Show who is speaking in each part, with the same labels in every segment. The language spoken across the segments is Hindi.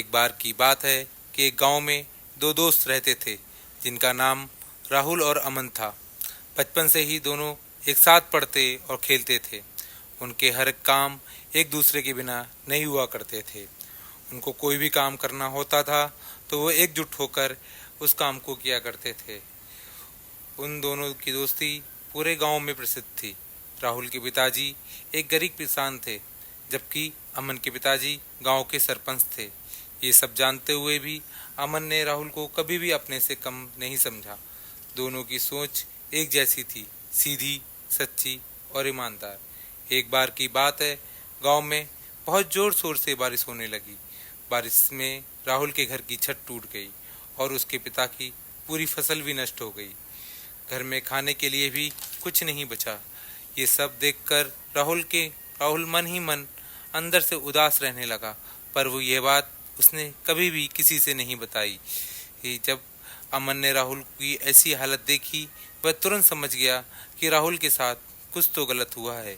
Speaker 1: एक बार की बात है कि एक गांव में दो दोस्त रहते थे जिनका नाम राहुल और अमन था। बचपन से ही दोनों एक साथ पढ़ते और खेलते थे। उनके हर काम एक दूसरे के बिना नहीं हुआ करते थे। उनको कोई भी काम करना होता था तो वो एकजुट होकर उस काम को किया करते थे। उन दोनों की दोस्ती पूरे गांव में प्रसिद्ध थी। राहुल के पिताजी एक गरीब किसान थे, जबकि अमन के पिताजी गांव के सरपंच थे। ये सब जानते हुए भी अमन ने राहुल को कभी भी अपने से कम नहीं समझा। दोनों की सोच एक जैसी थी, सीधी, सच्ची और ईमानदार। एक बार की बात है, गांव में बहुत जोर शोर से बारिश होने लगी। बारिश में राहुल के घर की छत टूट गई और उसके पिता की पूरी फसल भी नष्ट हो गई। घर में खाने के लिए भी कुछ नहीं बचा। ये सब देखकर राहुल मन ही मन अंदर से उदास रहने लगा, पर वो ये बात उसने कभी भी किसी से नहीं बताई। जब अमन ने राहुल की ऐसी हालत देखी, वह तुरंत समझ गया कि राहुल के साथ कुछ तो गलत हुआ है।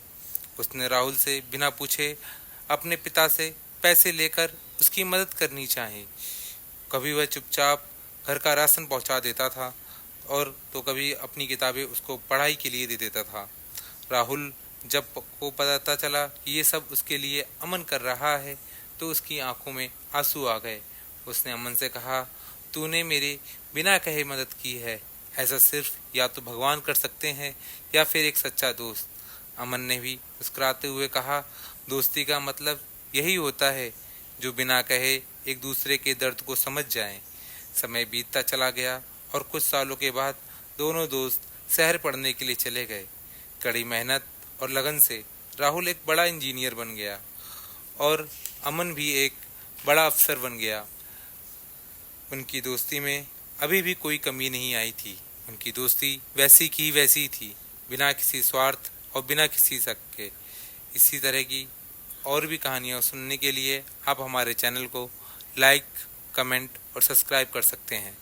Speaker 1: उसने राहुल से बिना पूछे अपने पिता से पैसे लेकर उसकी मदद करनी चाहिए। कभी वह चुपचाप घर का राशन पहुंचा देता था और तो कभी अपनी किताबें उसको पढ़ाई के लिए दे देता था। राहुल जब को पता चला कि ये सब उसके लिए अमन कर रहा है तो उसकी आंखों में आंसू आ गए। उसने अमन से कहा, तूने मेरे बिना कहे मदद की है। ऐसा सिर्फ या तो भगवान कर सकते हैं या फिर एक सच्चा दोस्त। अमन ने भी मुस्कुराते हुए कहा, दोस्ती का मतलब यही होता है, जो बिना कहे एक दूसरे के दर्द को समझ जाएं। समय बीतता चला गया और कुछ सालों के बाद दोनों दोस्त शहर पढ़ने के लिए चले गए। कड़ी मेहनत और लगन से राहुल एक बड़ा इंजीनियर बन गया और अमन भी एक बड़ा अफसर बन गया। उनकी दोस्ती में अभी भी कोई कमी नहीं आई थी। उनकी दोस्ती वैसी की वैसी थी, बिना किसी स्वार्थ और बिना किसी शक के। इसी तरह की और भी कहानियाँ सुनने के लिए आप हमारे चैनल को लाइक, कमेंट और सब्सक्राइब कर सकते हैं।